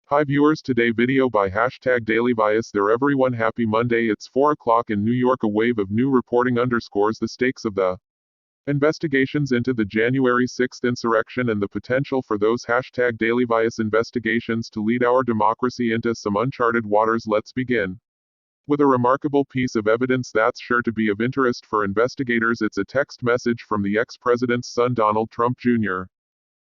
Hi viewers, today video by #DailyVice there everyone, happy Monday. It's 4 o'clock in New York. A wave of new reporting underscores the stakes of the investigations into the January 6th insurrection and the potential for those #DailyVice investigations to lead our democracy into some uncharted waters. Let's begin with a remarkable piece of evidence that's sure to be of interest for investigators. It's a text message from the ex-president's son Donald Trump Jr.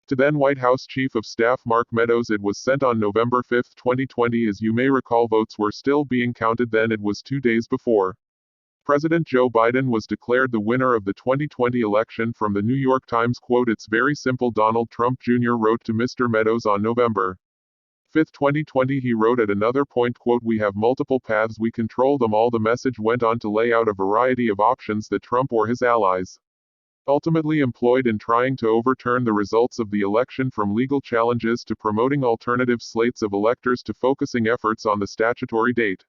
to then White House Chief of Staff Mark Meadows. It was sent on November 5, 2020. As you may recall, votes were still being counted then. It was 2 days before President Joe Biden was declared the winner of the 2020 election. From the New York Times, quote, "It's very simple," Donald Trump Jr. wrote to Mr. Meadows on November 5, 2020. He wrote at another point, quote, "We have multiple paths, we control them all." The message went on to lay out a variety of options that Trump or his allies ultimately employed in trying to overturn the results of the election, from legal challenges to promoting alternative slates of electors to focusing efforts on the statutory date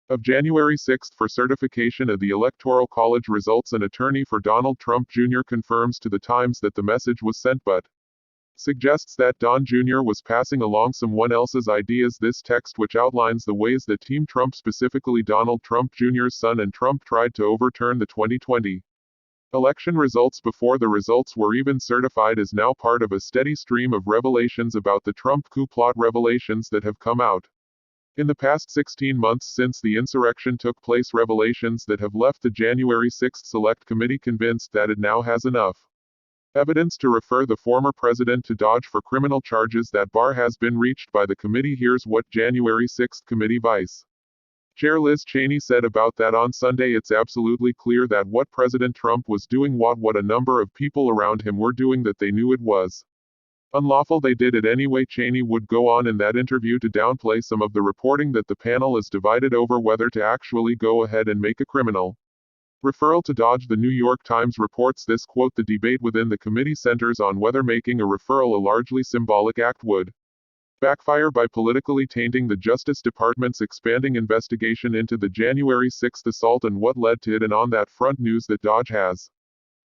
of January 6 for certification of the Electoral College results. An attorney for Donald Trump Jr. confirms to the Times that the message was sent but suggests that Don Jr. was passing along someone else's ideas. This text, which outlines the ways that Team Trump, specifically Donald Trump Jr.'s son and Trump, tried to overturn the 2020 election results before the results were even certified, is now part of a steady stream of revelations about the Trump coup plot, revelations that have come out in the past 16 months since the insurrection took place, revelations that have left the January 6th Select Committee convinced that it now has enough evidence to refer the former president to Dodge for criminal charges. That bar has been reached by the committee. Here's what January 6th Committee Vice Chair Liz Cheney said about that on Sunday. "It's absolutely clear that what President Trump was doing, what a number of people around him were doing, that they knew it was unlawful. They did it anyway." Cheney would go on in that interview to downplay some of the reporting that the panel is divided over whether to actually go ahead and make a criminal referral to Dodge. The New York Times reports this, quote, "The debate within the committee centers on whether making a referral, a largely symbolic act, would backfire by politically tainting the Justice Department's expanding investigation into the January 6th assault and what led to it." And on that front, news that Dodge has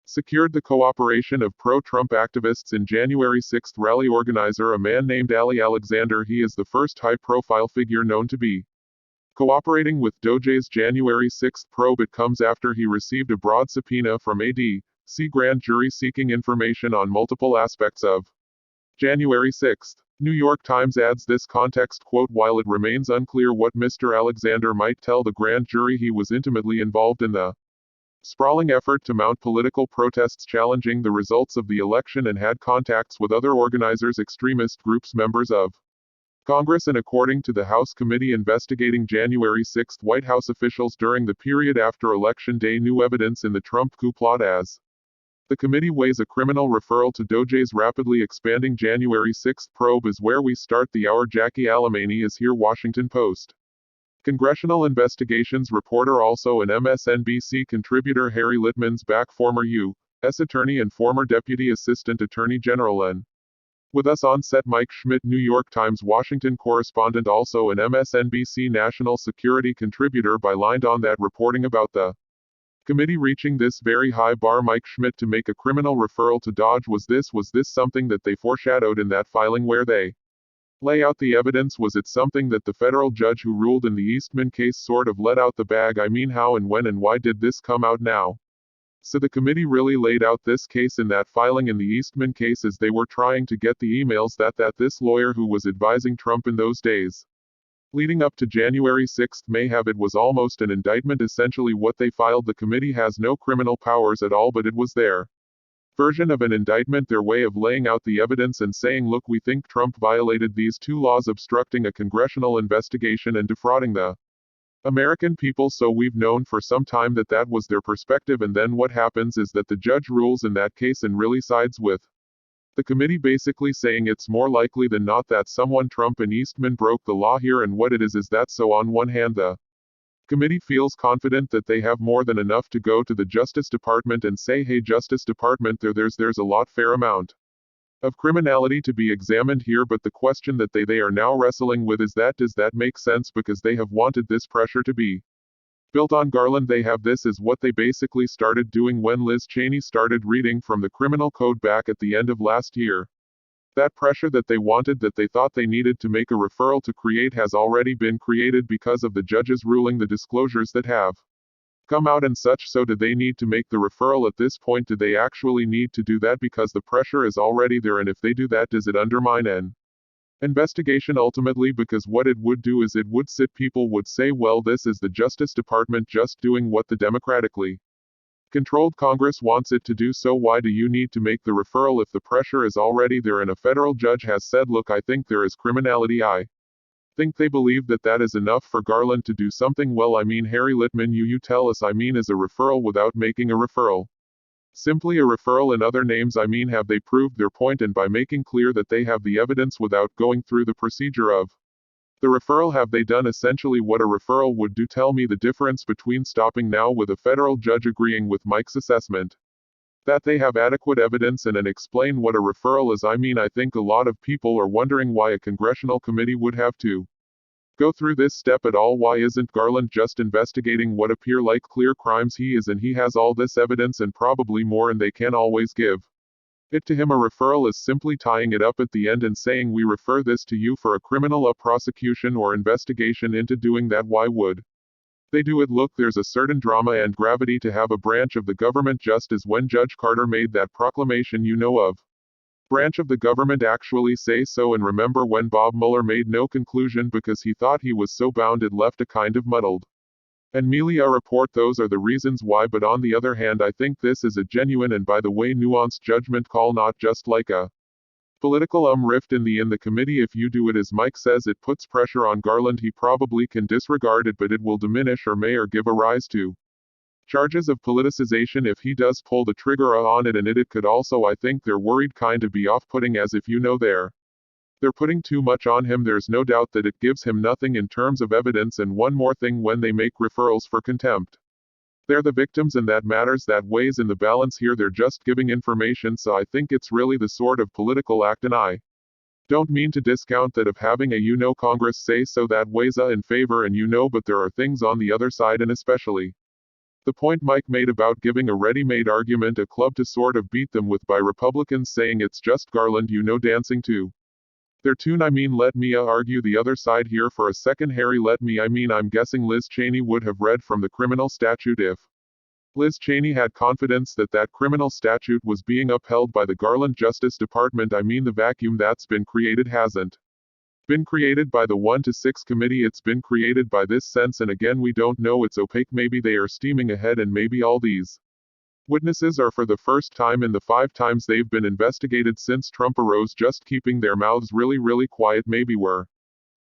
secured the cooperation of pro-Trump activists in January 6th rally organizer, a man named Ali Alexander. He is the first high-profile figure known to be cooperating with DOJ's January 6th probe. It comes after he received a broad subpoena from a D.C. grand jury seeking information on multiple aspects of January 6th. New York Times adds this context, quote, "While it remains unclear what Mr. Alexander might tell the grand jury, he was intimately involved in the sprawling effort to mount political protests challenging the results of the election and had contacts with other organizers, extremist groups, members of Congress, and according to the House committee investigating January 6th, White House officials during the period after Election Day knew evidence in the Trump coup plot." As the committee weighs a criminal referral to DOJ's rapidly expanding January 6th probe is where we start the hour. Jackie Alemany is here. Washington Post congressional investigations reporter, also an MSNBC contributor. Harry Litman's back, former U.S. Attorney and former Deputy Assistant Attorney General. And with us on set, Mike Schmidt, New York Times Washington correspondent, also an MSNBC national security contributor, bylined on that reporting about the committee reaching this very high bar. Mike Schmidt, to make a criminal referral to Dodge, was this something that they foreshadowed in that filing where they lay out the evidence? Was it something that the federal judge who ruled in the Eastman case sort of let out the bag? I mean, how and when and why did this come out now? So the committee really laid out this case in that filing in the Eastman case, as they were trying to get the emails that this lawyer who was advising Trump in those days leading up to January 6th may have. It was almost an indictment, essentially, what they filed. The committee has no criminal powers at all, but it was their version of an indictment, their way of laying out the evidence and saying, look, we think Trump violated these two laws, obstructing a congressional investigation and defrauding the American people. So we've known for some time that was their perspective. And then what happens is that the judge rules in that case and really sides with the committee, basically saying it's more likely than not that someone, Trump and Eastman, broke the law here. And what it is that, so on one hand, the committee feels confident that they have more than enough to go to the Justice Department and say, hey, Justice Department, there's a fair amount of criminality to be examined here. But the question that they are now wrestling with is that, does that make sense? Because they have wanted this pressure to be built on Garland. They have this is what they basically started doing when Liz Cheney started reading from the criminal code back at the end of last year. That pressure that they wanted, that they thought they needed to make a referral to create, has already been created because of the judge's ruling, the disclosures that have come out and such. So do they need to make the referral at this point? Do they actually need to do that because the pressure is already there? And if they do that, does it undermine an investigation ultimately? Because what it would do is it would sit, people would say, well, this is the Justice Department just doing what the democratically controlled Congress wants it to do. So why do you need to make the referral if the pressure is already there and a federal judge has said, look, I think there is criminality? I think they believe that that is enough for Garland to do something. Well, I mean, Harry Litman, you tell us, I mean, is a referral without making a referral simply a referral? In other names, I mean, have they proved their point? And by making clear that they have the evidence without going through the procedure of the referral, have they done essentially what a referral would do? Tell me the difference between stopping now with a federal judge agreeing with Mike's assessment that they have adequate evidence and explain what a referral is. I mean, I think a lot of people are wondering why a congressional committee would have to go through this step at all. Why isn't Garland just investigating what appear like clear crimes? He is, and he has all this evidence and probably more, and they can always give it to him. A referral is simply tying it up at the end and saying, we refer this to you for a criminal prosecution or investigation into doing that. Why would they do it? Look, there's a certain drama and gravity to have a branch of the government, just as when Judge Carter made that proclamation, you know, of branch of the government actually say so. And remember when Bob Mueller made no conclusion because he thought he was so bound, it left a kind of muddled and mealy report. Those are the reasons why. But on the other hand, I think this is a genuine and, by the way, nuanced judgment call, not just like a political rift in the committee. If you do it as Mike says, it puts pressure on Garland. He probably can disregard it, but it will diminish or may or give a rise to charges of politicization if he does pull the trigger on it. And it could also, I think they're worried, kind of be off-putting, as if, you know, they're putting too much on him. There's no doubt that it gives him nothing in terms of evidence. And one more thing, when they make referrals for contempt, they're the victims, and that matters. That weighs in the balance here. They're just giving information. So I think it's really the sort of political act, and I don't mean to discount that of having a Congress say so. That weighs in favor, and but there are things on the other side, and especially the point Mike made about giving a ready-made argument, a club to sort of beat them with, by Republicans saying it's just Garland, dancing to their tune. I mean, let me argue the other side here for a second, Harry. I'm guessing Liz Cheney would have read from the criminal statute if Liz Cheney had confidence that that criminal statute was being upheld by the Garland Justice Department. I mean, the vacuum that's been created hasn't been created by the 1 to 6 committee, it's been created by this sense. And again, we don't know, it's opaque. Maybe they are steaming ahead, and maybe all these witnesses are for the first time in the 5 times they've been investigated since Trump arose, just keeping their mouths really quiet. Maybe we're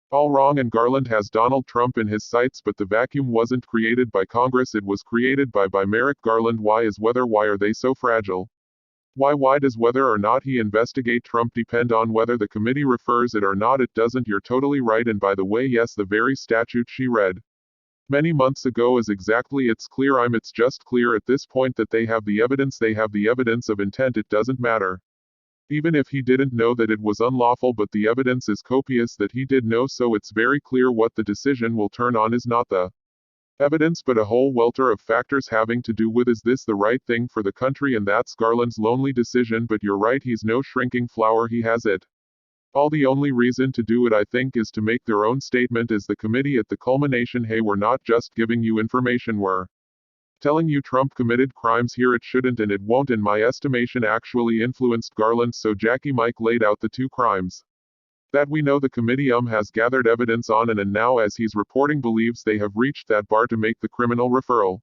all wrong and Garland has Donald Trump in his sights, but the vacuum wasn't created by Congress, it was created by Merrick Garland. Why are they so fragile? Why does whether or not he investigate Trump depend on whether the committee refers it or not? It doesn't. You're totally right. And by the way, yes, the very statute she read many months ago is exactly, it's just clear at this point that they have the evidence of intent. It doesn't matter even if he didn't know that it was unlawful, but the evidence is copious that he did know, so it's very clear what the decision will turn on is not the evidence, but a whole welter of factors having to do with, is this the right thing for the country? And that's Garland's lonely decision. But you're right, he's no shrinking flower, he has it all. The only reason to do it, I think, is to make their own statement as the committee at the culmination. Hey, we're not just giving you information, we're telling you Trump committed crimes here. It shouldn't and it won't, in my estimation, actually influenced Garland. So Jackie, Mike laid out the 2 crimes that we know the committee has gathered evidence on, and now, as he's reporting, believes they have reached that bar to make the criminal referral.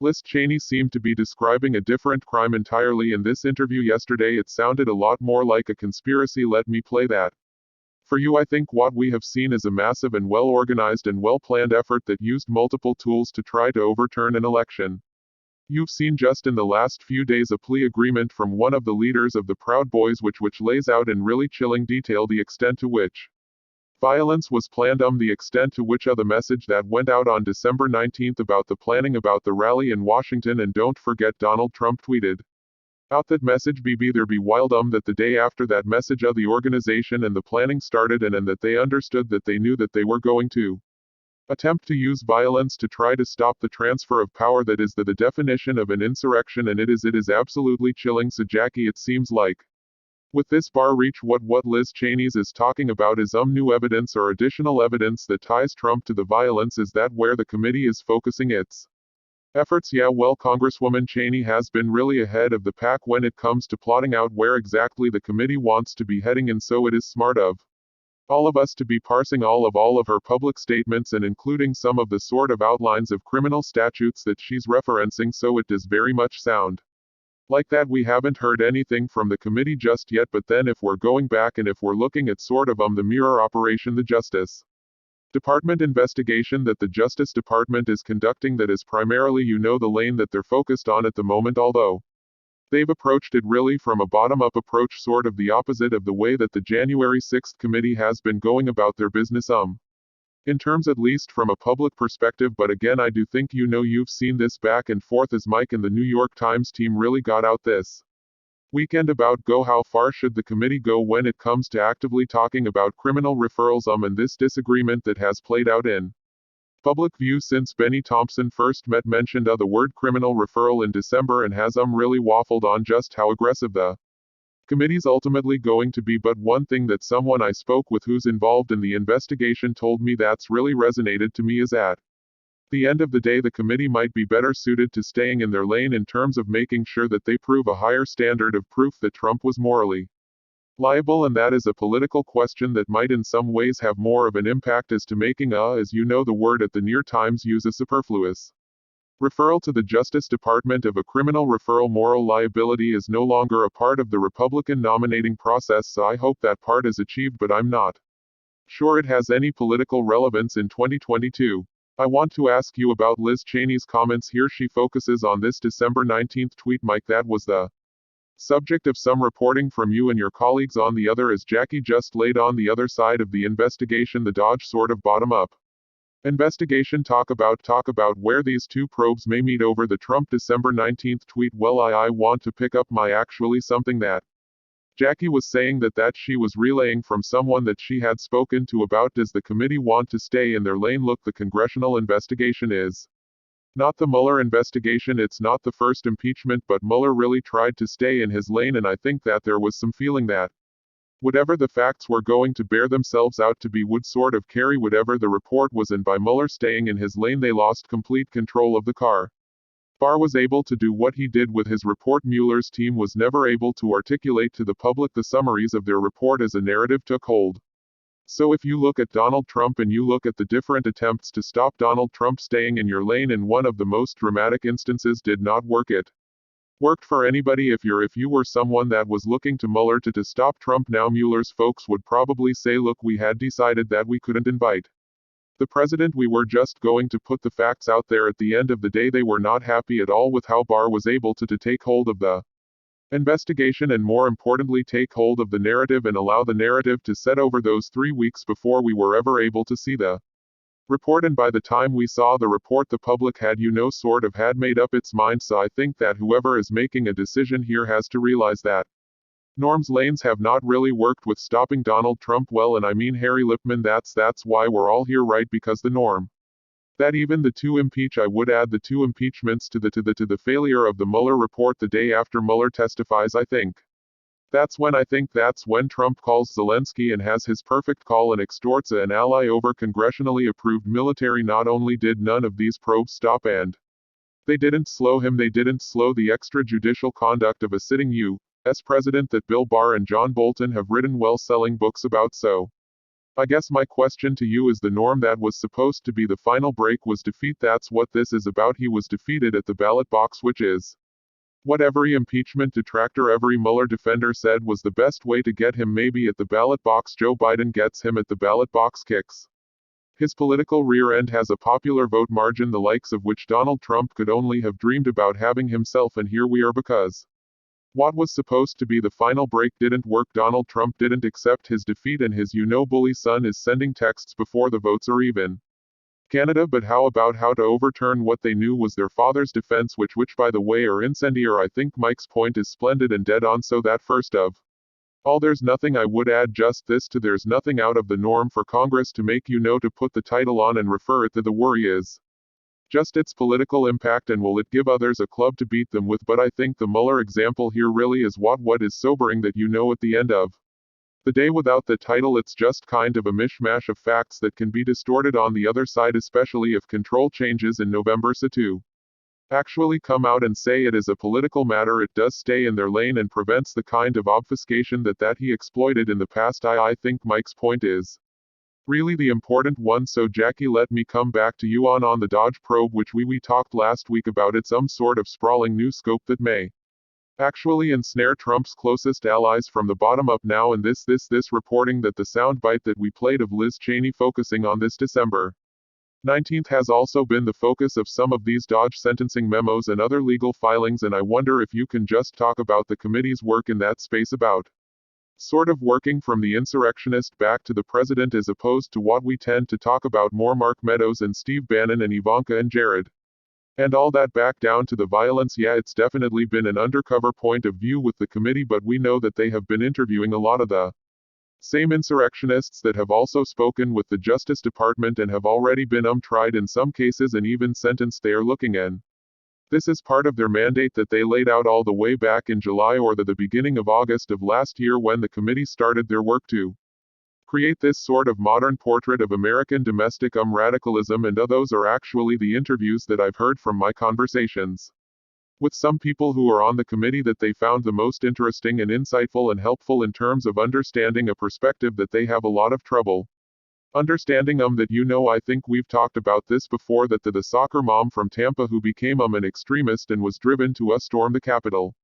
Liz Cheney seemed to be describing a different crime entirely in this interview yesterday. It sounded a lot more like a conspiracy. Let me play that for you. I think what we have seen is a massive and well-organized and well-planned effort that used multiple tools to try to overturn an election. You've seen just in the last few days a plea agreement from one of the leaders of the Proud Boys which lays out in really chilling detail the extent to which violence was planned, the extent to which the message that went out on December 19th about the planning about the rally in Washington. And don't forget, Donald Trump tweeted out that message, there be wild that the day after that message the organization and the planning started, and that they understood, that they knew that they were going to attempt to use violence to try to stop the transfer of power. That is the definition of an insurrection, and it is absolutely chilling. So Jackie, it seems like With this bar reach, what Liz Cheney's is talking about is new evidence or additional evidence that ties Trump to the violence. Is that where the committee is focusing its efforts? Yeah, well, Congresswoman Cheney has been really ahead of the pack when it comes to plotting out where exactly the committee wants to be heading, and so it is smart of all of us to be parsing all of her public statements and including some of the sort of outlines of criminal statutes that she's referencing, so it does very much sound like that. We haven't heard anything from the committee just yet, but then if we're going back and if we're looking at sort of the mirror operation, the Justice Department investigation that the Justice Department is conducting, that is primarily the lane that they're focused on at the moment, although they've approached it really from a bottom-up approach, sort of the opposite of the way that the January 6th committee has been going about their business, in terms at least from a public perspective. But again, I do think you've seen this back and forth as Mike and the New York Times team really got out this weekend about how far should the committee go when it comes to actively talking about criminal referrals, and this disagreement that has played out in public view since Benny Thompson first mentioned the word criminal referral in December, and has really waffled on just how aggressive the committee's ultimately going to be. But one thing that someone I spoke with who's involved in the investigation told me that's really resonated to me is at the end of the day, the committee might be better suited to staying in their lane in terms of making sure that they prove a higher standard of proof that Trump was morally liable, and that is a political question that might in some ways have more of an impact as to making as the word at the New York Times use a superfluous referral to the Justice Department of a criminal referral. Moral liability is no longer a part of the Republican nominating process, so I hope that part is achieved, but I'm not sure it has any political relevance in 2022. I want to ask you about Liz Cheney's comments here. She focuses on this December 19th tweet. Mike, that was the subject of some reporting from you and your colleagues on the other, as Jackie just laid on the other side of the investigation, the Dodge sort of bottom-up investigation. Talk about where these two probes may meet over the Trump December 19th tweet. Well, I want to pick up my actually something that Jackie was saying that she was relaying from someone that she had spoken to about, does the committee want to stay in their lane? Look, the congressional investigation is not the Mueller investigation. It's not the first impeachment, but Mueller really tried to stay in his lane, and I think that there was some feeling that whatever the facts were going to bear themselves out to be would sort of carry whatever the report was, and by Mueller staying in his lane, they lost complete control of the car. Barr was able to do what he did with his report. Mueller's team was never able to articulate to the public the summaries of their report as a narrative took hold. So if you look at Donald Trump and you look at the different attempts to stop Donald Trump staying in your lane, in one of the most dramatic instances did not work. It worked for anybody. If you were someone that was looking to Mueller to stop Trump now, Mueller's folks would probably say, look, we had decided that we couldn't invite the president, we were just going to put the facts out there. At the end of the day, they were not happy at all with how Barr was able to take hold of the investigation, and more importantly take hold of the narrative and allow the narrative to set over those 3 weeks before we were ever able to see the report. And by the time we saw the report, the public had sort of had made up its mind. So I think that whoever is making a decision here has to realize that Norm's lanes have not really worked with stopping Donald Trump well, and I mean Harry Lipman, that's why we're all here, right? Because the norm that even the two impeach, I would add the two impeachments to the failure of the Mueller report the day after Mueller testifies. I think that's when Trump calls Zelensky and has his perfect call and extorts an ally over congressionally approved military. Not only did none of these probes stop and they didn't slow him, they didn't slow the extrajudicial conduct of a sitting U.S. president that Bill Barr and John Bolton have written well-selling books about. So I guess my question to you is, the norm that was supposed to be the final break was defeat. That's what this is about. He was defeated at the ballot box, which is what every impeachment detractor, every Mueller defender said was the best way to get him. Maybe at the ballot box Joe Biden gets him, at the ballot box kicks his political rear end, has a popular vote margin the likes of which Donald Trump could only have dreamed about having himself. And here we are, because what was supposed to be the final break didn't work. Donald Trump didn't accept his defeat, and his bully son is sending texts before the votes are even. Canada, but how about how to overturn what they knew was their father's defense, which by the way are incendiary. I think Mike's point is splendid and dead on. So that first of all, there's nothing I would add, just this to there's nothing out of the norm for Congress to make to put the title on and refer it to. The worry is Just its political impact, and will it give others a club to beat them with? But I think the Mueller example here really is what is sobering, that at the end of the day without the title it's just kind of a mishmash of facts that can be distorted on the other side, especially if control changes in November. So to actually come out and say it is a political matter, it does stay in their lane and prevents the kind of obfuscation that he exploited in the past. I think Mike's point is really the important one. So Jackie, let me come back to you on the Dodge probe, which we talked last week about. It's some sort of sprawling new scope that may actually ensnare Trump's closest allies from the bottom up now, and this reporting that the soundbite that we played of Liz Cheney focusing on this December 19th has also been the focus of some of these Dodge sentencing memos and other legal filings, and I wonder if you can just talk about the committee's work in that space, about sort of working from the insurrectionist back to the president, as opposed to what we tend to talk about more, Mark Meadows and Steve Bannon and Ivanka and Jared. And all that back down to the violence. Yeah, it's definitely been an undercover point of view with the committee, but we know that they have been interviewing a lot of the same insurrectionists that have also spoken with the Justice Department and have already been tried in some cases and even sentenced. They are looking in. This is part of their mandate that they laid out all the way back in July or the beginning of August of last year, when the committee started their work to create this sort of modern portrait of American domestic radicalism, and those are actually the interviews that I've heard from my conversations with some people who are on the committee that they found the most interesting and insightful and helpful in terms of understanding a perspective that they have a lot of trouble understanding. That I think we've talked about this before, that the soccer mom from Tampa who became an extremist and was driven to storm the Capitol.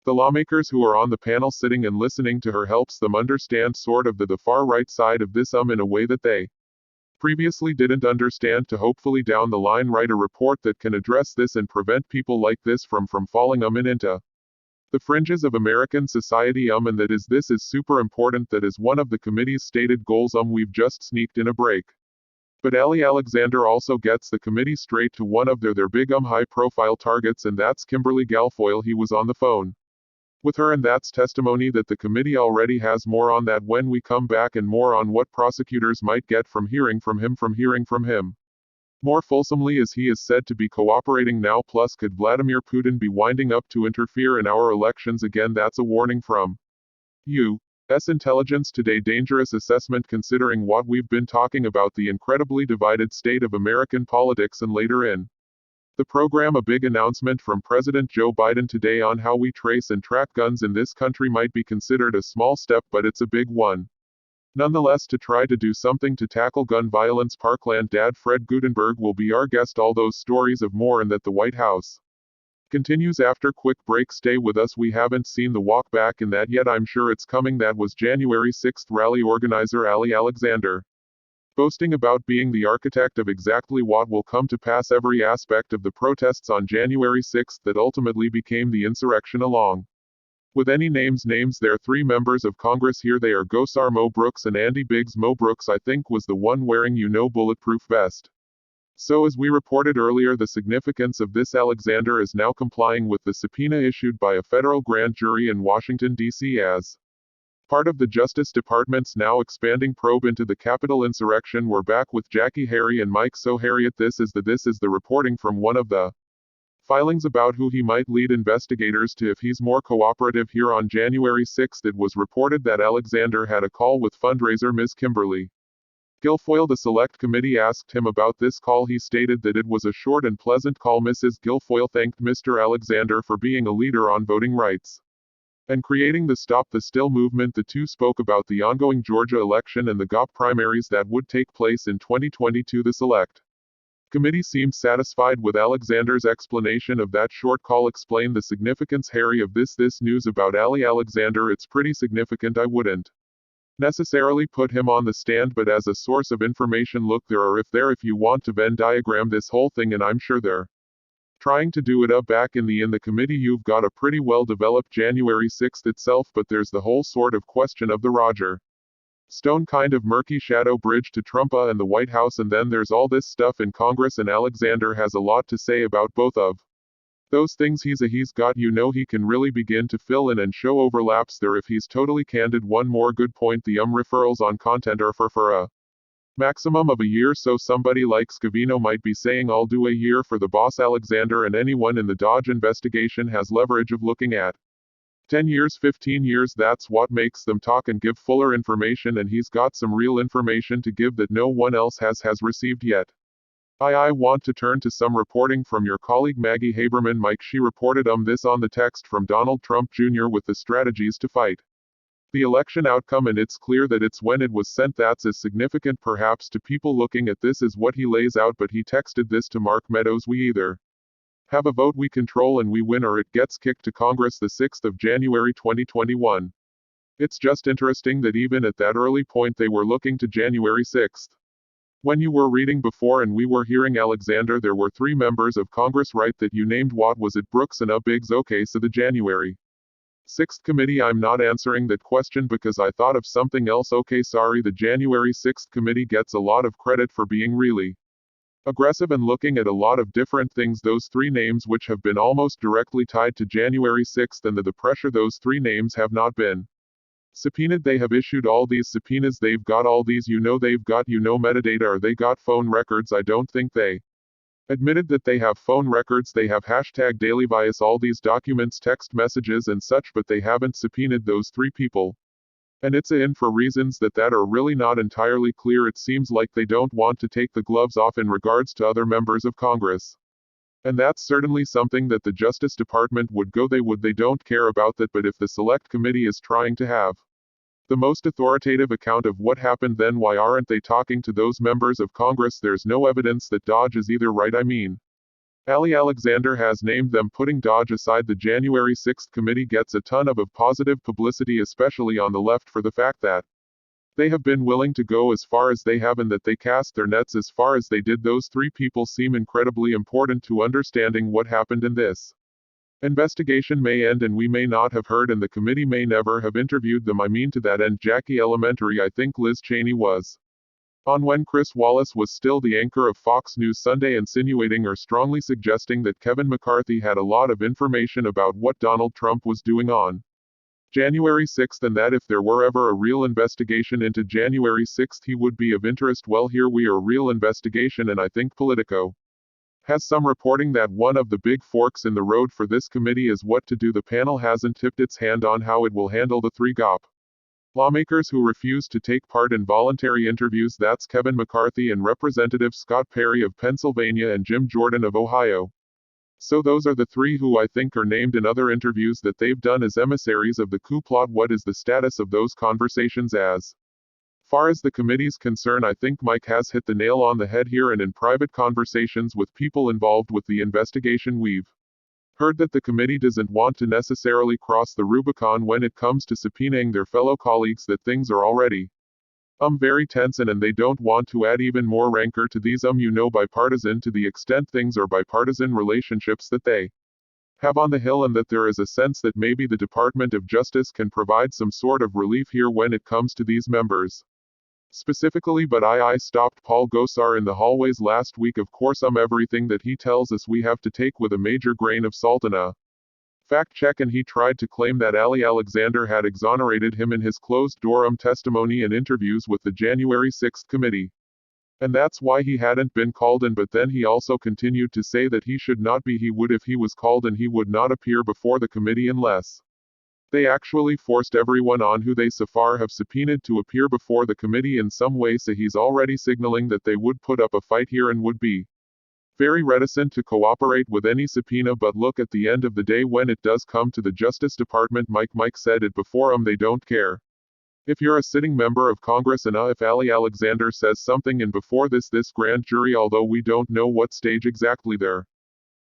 The lawmakers who are on the panel sitting and listening to her helps them understand sort of the far right side of this in a way that they previously didn't understand, to hopefully down the line write a report that can address this and prevent people like this from falling into the fringes of American society. And this is super important. That is one of the committee's stated goals. We've just sneaked in a break. But Ali Alexander also gets the committee straight to one of their big high profile targets, and that's Kimberly Guilfoyle. He was on the phone with her, and that's testimony that the committee already has. More on that when we come back, and more on what prosecutors might get from hearing from him more fulsomely, as he is said to be cooperating now. Plus, could Vladimir Putin be winding up to interfere in our elections again? That's a warning from U.S. intelligence today. Dangerous assessment considering what we've been talking about, the incredibly divided state of American politics. And later in the program, a big announcement from President Joe Biden today on how we trace and track guns in this country. Might be considered a small step, but it's a big one nonetheless, to try to do something to tackle gun violence. Parkland dad Fred Gutenberg will be our guest. All those stories of more, and that the White House continues after quick break. Stay with us. We haven't seen the walk back in that yet. I'm sure it's coming. That was January 6th rally organizer Ali Alexander boasting about being the architect of exactly what will come to pass. Every aspect of the protests on January 6th that ultimately became the insurrection, along with any names. There are 3 members of Congress here. They are Gosar Mo Brooks and Andy Biggs. Mo Brooks, I think, was the one wearing bulletproof vest. So as we reported earlier, the significance of this: Alexander is now complying with the subpoena issued by a federal grand jury in Washington, D.C. as part of the Justice Department's now expanding probe into the Capitol insurrection. We're back with Jackie, Harry, and Mike. So Harriet, this is the reporting from one of the filings about who he might lead investigators to if he's more cooperative. Here on January 6th, it was reported that Alexander had a call with fundraiser Ms. Kimberly Guilfoyle. The Select Committee asked him about this call. He stated that it was a short and pleasant call. Mrs. Guilfoyle thanked Mr. Alexander for being a leader on voting rights and creating the Stop the Steal movement. The two spoke about the ongoing Georgia election and the GOP primaries that would take place in 2022. The Select Committee seemed satisfied with Alexander's explanation of that short call. Explain the significance, Harry, of this news about Ali Alexander. It's pretty significant. I wouldn't necessarily put him on the stand, but as a source of information. Look, if you want to Venn diagram this whole thing, and I'm sure they're trying to do it up back in the committee, you've got a pretty well developed January 6th itself, but there's the whole sort of question of the Roger Stone kind of murky shadow bridge to Trump and the White House, and then there's all this stuff in Congress, and Alexander has a lot to say about both of those things. He's got, he can really begin to fill in and show overlaps there if he's totally candid. One more good point: the referrals on content are for a Maximum of a year, so somebody like Scavino might be saying I'll do a year for the boss Alexander, and anyone in the Dodge investigation has leverage of looking at 10 years, 15 years. That's what makes them talk and give fuller information, and he's got some real information to give that no one else has received yet. I want to turn to some reporting from your colleague Maggie Haberman. Mike, she reported this on the text from Donald Trump Jr. with the strategies to fight the election outcome, and it's clear that it's when it was sent that's as significant perhaps to people looking at this as what he lays out, but he texted this to Mark Meadows: we either have a vote we control and we win, or it gets kicked to Congress the 6th of January 2021. It's just interesting that even at that early point they were looking to January 6th. When you were reading before and we were hearing Alexander, there were 3 members of Congress, right, that you named. What was it? Brooks and Biggs. Okay, so the January 6th committee. I'm not answering that question because I thought of something else. Okay, sorry, the January 6th committee gets a lot of credit for being really aggressive and looking at a lot of different things. Those 3 names which have been almost directly tied to January 6th and the pressure, those 3 names have not been subpoenaed. They have issued all these subpoenas. They've got all these, they've got, metadata, or they got phone records. I don't think they admitted that they have phone records. They have #Daily Vioce, all these documents, text messages and such, but they haven't subpoenaed those 3 people. And it's in for reasons that are really not entirely clear. It seems like they don't want to take the gloves off in regards to other members of Congress. And that's certainly something that the Justice Department would go. They don't care about that, but if the Select Committee is trying to have the most authoritative account of what happened, then why aren't they talking to those members of Congress? There's no evidence that Dodge is either right. I mean, Ali Alexander has named them. Putting Dodge aside, the January 6th committee gets a ton of positive publicity, especially on the left, for the fact that they have been willing to go as far as they have and that they cast their nets as far as they did. Those 3 people seem incredibly important to understanding what happened in this investigation. May end and we may not have heard, and the committee may never have interviewed them. I mean, to that end, Jackie Elementary, I think Liz Cheney was on when Chris Wallace was still the anchor of Fox News Sunday, insinuating or strongly suggesting that Kevin McCarthy had a lot of information about what Donald Trump was doing on January 6th, and that if there were ever a real investigation into January 6th, he would be of interest. Well, here we are, a real investigation, and I think Politico has some reporting that one of the big forks in the road for this committee is what to do. The panel hasn't tipped its hand on how it will handle the 3 GOP lawmakers who refuse to take part in voluntary interviews. That's Kevin McCarthy and Representative Scott Perry of Pennsylvania and Jim Jordan of Ohio. So those are the 3 who I think are named in other interviews that they've done as emissaries of the coup plot. What is the status of those conversations? As far as the committee's concerned, I think Mike has hit the nail on the head here, and in private conversations with people involved with the investigation, we've heard that the committee doesn't want to necessarily cross the Rubicon when it comes to subpoenaing their fellow colleagues, that things are already very tense, and they don't want to add even more rancor to these bipartisan, to the extent things are bipartisan relationships that they have on the Hill, and that there is a sense that maybe the Department of Justice can provide some sort of relief here when it comes to these members specifically. But I stopped Paul Gosar in the hallways last week. Of course, everything that he tells us we have to take with a major grain of salt and a fact check, and he tried to claim that Ali Alexander had exonerated him in his closed-door testimony and interviews with the January 6th committee, and that's why he hadn't been called in. But then he also continued to say that he should not be. He would if he was called, and he would not appear before the committee unless they actually forced everyone on who they so far have subpoenaed to appear before the committee in some way. So he's already signaling that they would put up a fight here and would be very reticent to cooperate with any subpoena. But look, at the end of the day, when it does come to the Justice Department, Mike said it before, they don't care if you're a sitting member of Congress, and if Ali Alexander says something in before this grand jury, although we don't know what stage exactly they're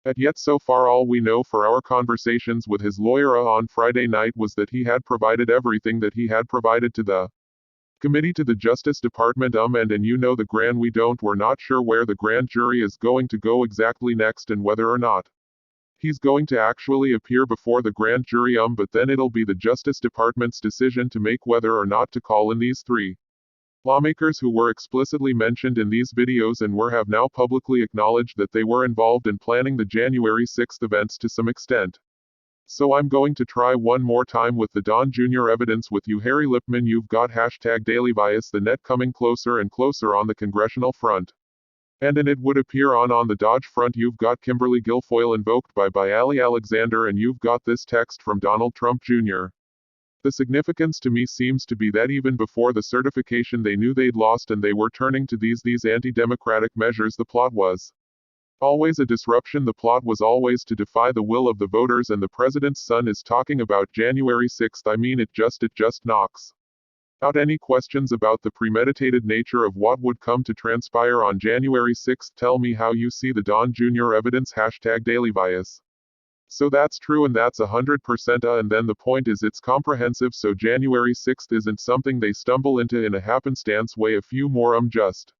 at yet. So far, all we know for our conversations with his lawyer on Friday night was that he had provided everything that he had provided to the committee, to the Justice Department, and we're not sure where the grand jury is going to go exactly next, and whether or not he's going to actually appear before the grand jury, but then it'll be the Justice Department's decision to make whether or not to call in these 3 lawmakers who were explicitly mentioned in these videos and have now publicly acknowledged that they were involved in planning the January 6th events to some extent. So I'm going to try one more time with the Don Jr. evidence with you, Harry Lipman. You've got hashtag Daily Bias, the net coming closer and closer on the congressional front. And it would appear on the Dodge front you've got Kimberly Guilfoyle invoked by Ali Alexander, and you've got this text from Donald Trump Jr. The significance to me seems to be that even before the certification they knew they'd lost and they were turning to these anti-democratic measures. The plot was always a disruption. The plot was always to defy the will of the voters, and the president's son is talking about January 6th. I mean, it just knocks out any questions about the premeditated nature of what would come to transpire on January 6th. Tell me how you see the Don Jr. evidence, hashtag Daily Bias. So that's true, and that's 100%, and then the point is it's comprehensive, so January 6th isn't something they stumble into in a happenstance way. A few more just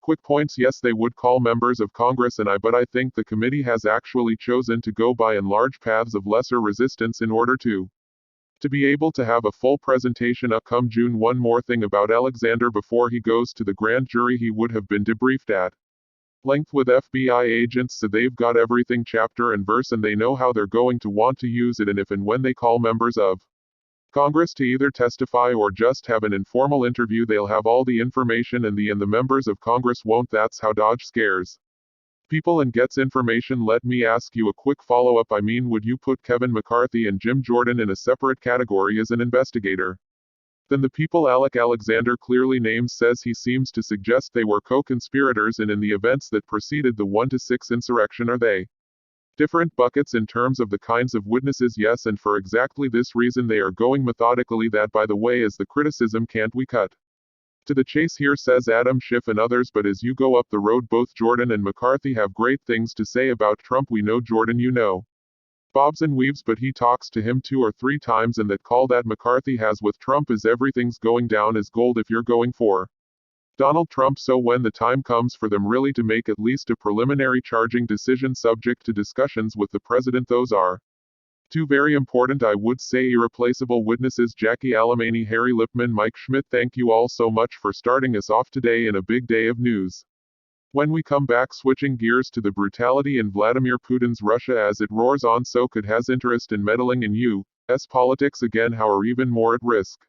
quick points. Yes, they would call members of Congress, but I think the committee has actually chosen to go by and large paths of lesser resistance in order to be able to have a full presentation come June. One more thing about Alexander: before he goes to the grand jury, he would have been debriefed at length with FBI agents, so they've got everything chapter and verse, and they know how they're going to want to use it. And if and when they call members of Congress to either testify or just have an informal interview, they'll have all the information, and the members of Congress won't. That's how Dodge scares people and gets information. Let me ask you a quick follow-up. I mean, would you put Kevin McCarthy and Jim Jordan in a separate category as an investigator than the people Alexander clearly names? Says he seems to suggest they were co-conspirators in the events that preceded the 1-6 insurrection. Are they different buckets in terms of the kinds of witnesses? Yes, and for exactly this reason they are going methodically. That, by the way, is the criticism. Can't we cut to the chase here, says Adam Schiff and others. But as you go up the road, both Jordan and McCarthy have great things to say about Trump. We know Jordan, bobs and weaves, but he talks to him 2 or 3 times, and that call that McCarthy has with Trump is everything's going down is gold if you're going for Donald Trump. So when the time comes for them really to make at least a preliminary charging decision subject to discussions with the president, those are 2 very important, I would say irreplaceable witnesses: Jackie Alemany, Harry Lipman, Mike Schmidt. Thank you all so much for starting us off today in a big day of news. When we come back, switching gears to the brutality in Vladimir Putin's Russia as it roars on, so could has interest in meddling in U.S. politics again. How are even more at risk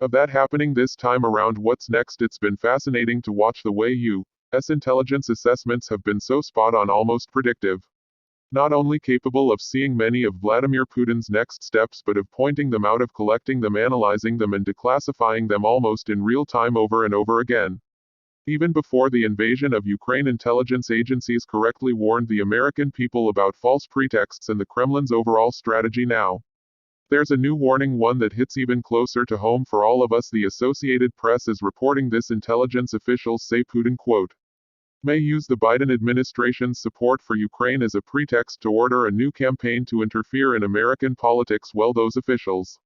of that happening this time around? What's next? It's been fascinating to watch the way U.S. intelligence assessments have been so spot on, almost predictive. Not only capable of seeing many of Vladimir Putin's next steps, but of pointing them out, of collecting them, analyzing them, and declassifying them almost in real time over and over again. Even before the invasion of Ukraine, intelligence agencies correctly warned the American people about false pretexts and the Kremlin's overall strategy. Now there's a new warning, one that hits even closer to home for all of us. The Associated Press is reporting this. Intelligence officials say Putin, quote, may use the Biden administration's support for Ukraine as a pretext to order a new campaign to interfere in American politics. Well, those officials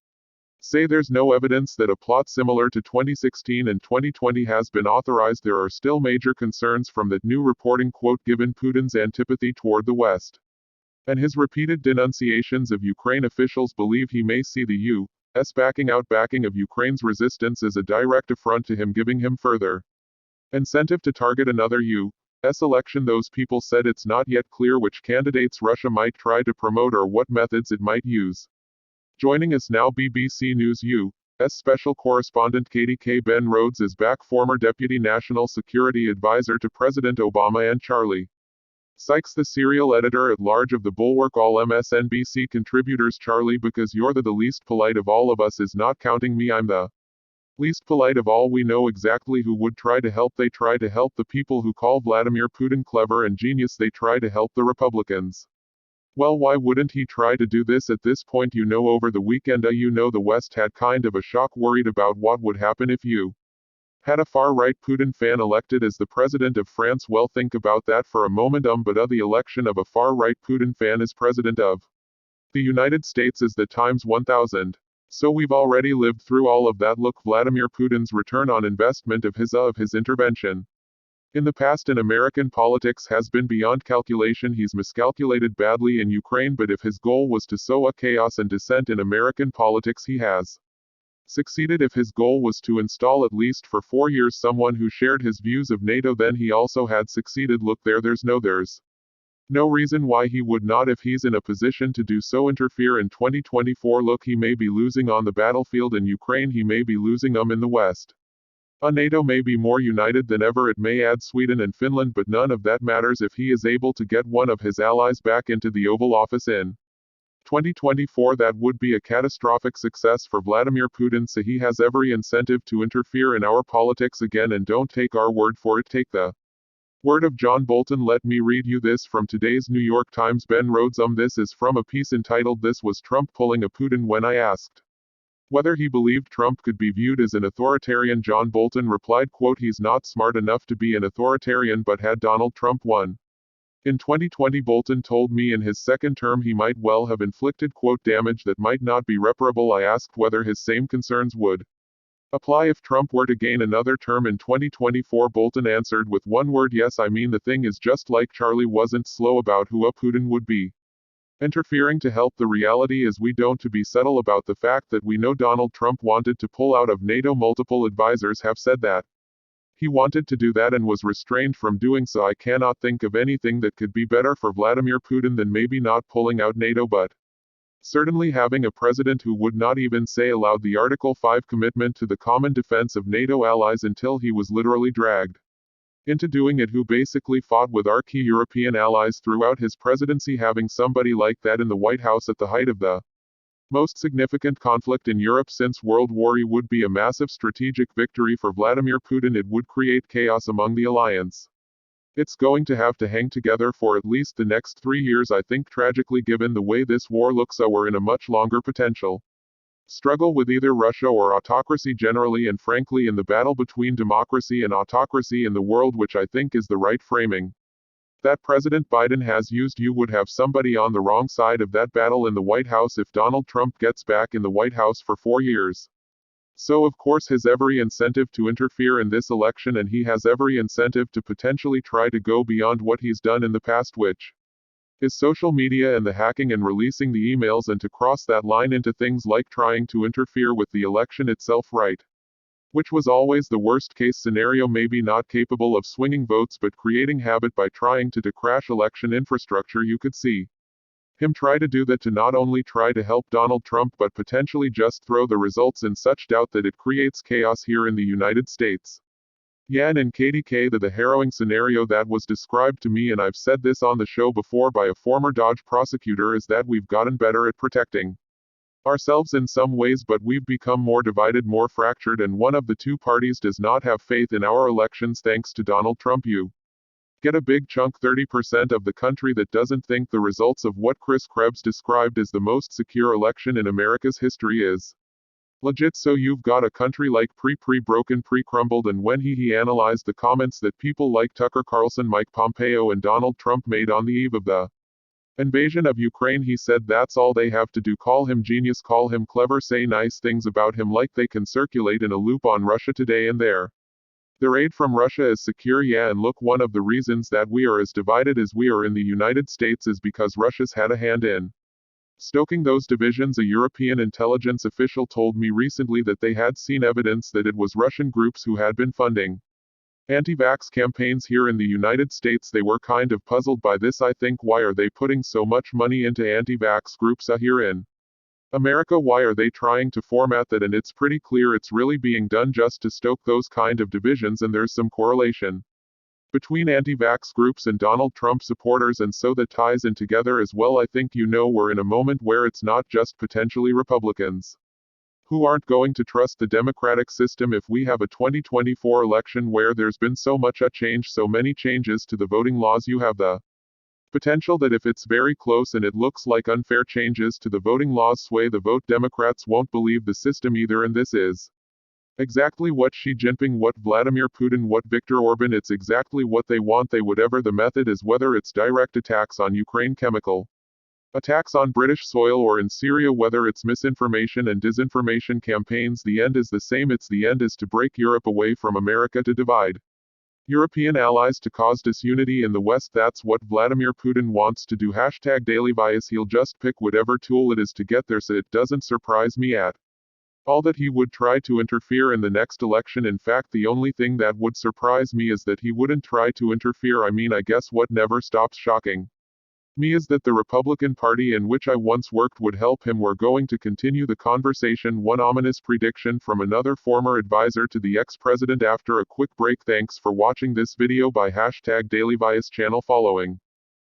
say there's no evidence that a plot similar to 2016 and 2020 has been authorized. There are still major concerns from that new reporting, quote, given Putin's antipathy toward the West and his repeated denunciations of Ukraine. Officials believe he may see the U.S. backing of Ukraine's resistance as a direct affront to him, giving him further incentive to target another U.S. election. Those people said it's not yet clear which candidates Russia might try to promote or what methods it might use. Joining us now, BBC News U.S. Special Correspondent Katie K. Ben Rhodes is back. Former Deputy National Security Advisor to President Obama, and Charlie Sykes, the serial editor-at-large of The Bulwark. All MSNBC contributors. Charlie, because you're the least polite of all of us, is not counting me. I'm the least polite of all. We know exactly who would try to help. They try to help the people who call Vladimir Putin clever and genius. They try to help the Republicans. Well, why wouldn't he try to do this at this point? Over the weekend, the West had kind of a shock, worried about what would happen if you had a far-right Putin fan elected as the president of France. Well, think about that for a moment. But the election of a far-right Putin fan as president of the United States is the times 1000. So we've already lived through all of that. Look, Vladimir Putin's return on investment of his intervention in the past in American politics has been beyond calculation. He's miscalculated badly in Ukraine, but if his goal was to sow a chaos and dissent in American politics, he has succeeded. If his goal was to install at least for 4 years someone who shared his views of NATO, then he also had succeeded. Look, there's No reason why he would not if he's in a position to do so. Interfere in 2024. Look, he may be losing on the battlefield in Ukraine, he may be losing in the West. NATO may be more united than ever, it may add Sweden and Finland, but none of that matters if he is able to get one of his allies back into the Oval Office in 2024. That would be a catastrophic success for Vladimir Putin, so he has every incentive to interfere in our politics again, and don't take our word for it, take the word of John Bolton. Let me read you this from today's New York Times. Ben Rhodes. This is from a piece entitled "This Was Trump Pulling a Putin." When I asked whether he believed Trump could be viewed as an authoritarian, John Bolton replied, quote, "He's not smart enough to be an authoritarian, but had Donald Trump won in 2020, Bolton told me, in his second term he might well have inflicted, quote, damage that might not be reparable." I asked whether his same concerns would apply if Trump were to gain another term in 2024. Bolton answered with one word, "Yes. I mean, the thing is, just like Charlie wasn't slow about who a Putin would be interfering to help, the reality is we don't to be subtle about the fact that we know Donald Trump wanted to pull out of NATO. Multiple advisors have said that he wanted to do that and was restrained from doing so. I cannot think of anything that could be better for Vladimir Putin than maybe not pulling out NATO, but certainly having a president who would not even say aloud the Article 5 commitment to the common defense of NATO allies until he was literally dragged into doing it, who basically fought with our key European allies throughout his presidency. Having somebody like that in the White House at the height of the most significant conflict in Europe since World War I would be a massive strategic victory for Vladimir Putin. It would create chaos among the alliance. It's going to have to hang together for at least the next 3 years, I think. Tragically, given the way this war looks, we're in a much longer potential struggle with either Russia or autocracy generally, and frankly in the battle between democracy and autocracy in the world, which I think is the right framing that President Biden has used. You would have somebody on the wrong side of that battle in the White House if Donald Trump gets back in the White House for 4 years. So of course has every incentive to interfere in this election, and he has every incentive to potentially try to go beyond what he's done in the past, which is social media and the hacking and releasing the emails, and to cross that line into things like trying to interfere with the election itself, right? Which was always the worst case scenario, maybe not capable of swinging votes but creating habit by trying to crash election infrastructure. You could see him try to do that, to not only try to help Donald Trump but potentially just throw the results in such doubt that it creates chaos here in the United States. Yeah, and in KDK, the harrowing scenario that was described to me, and I've said this on the show before, by a former Dodge prosecutor, is that we've gotten better at protecting ourselves in some ways, but we've become more divided, more fractured, and one of the two parties does not have faith in our elections thanks to Donald Trump. You get a big chunk, 30% of the country, that doesn't think the results of what Chris Krebs described as the most secure election in America's history is legit. So you've got a country like pre-broken, pre-crumbled, and when he analyzed the comments that people like Tucker Carlson, Mike Pompeo, and Donald Trump made on the eve of the invasion of Ukraine, he said that's all they have to do: call him genius, call him clever, say nice things about him like they can circulate in a loop on Russia today and their aid from Russia is secure. Yeah, and look, one of the reasons that we are as divided as we are in the United States is because Russia's had a hand in stoking those divisions. A European intelligence official told me recently that they had seen evidence that it was Russian groups who had been funding anti-vax campaigns here in the United States. They were kind of puzzled by this. I think, why are they putting so much money into anti-vax groups here in America? Why are they trying to format that? And it's pretty clear it's really being done just to stoke those kind of divisions, and there's some correlation between anti-vax groups and Donald Trump supporters, and so that ties in together as well. I think we're in a moment where it's not just potentially Republicans who aren't going to trust the democratic system. If we have a 2024 election where there's been so much change, so many changes to the voting laws, you have the potential that if it's very close and it looks like unfair changes to the voting laws sway the vote, Democrats won't believe the system either. And this is exactly what Xi Jinping, what Vladimir Putin, what Viktor Orban, it's exactly what they want. They whatever the method is, whether it's direct attacks on Ukraine, chemical attacks on British soil, or in Syria, whether it's misinformation and disinformation campaigns, the end is the same. The end is to break Europe away from America, to divide European allies, to cause disunity in the West. That's what Vladimir Putin wants to do. Daily vioce. He'll just pick whatever tool it is to get there, so it doesn't surprise me at all that he would try to interfere in the next election. In fact, the only thing that would surprise me is that he wouldn't try to interfere. I mean, I guess what never stops shocking me is that the Republican Party in which I once worked would help him. We're going to continue the conversation. One ominous prediction from another former advisor to the ex-president after a quick break. Thanks for watching this video by #DailyVice channel following.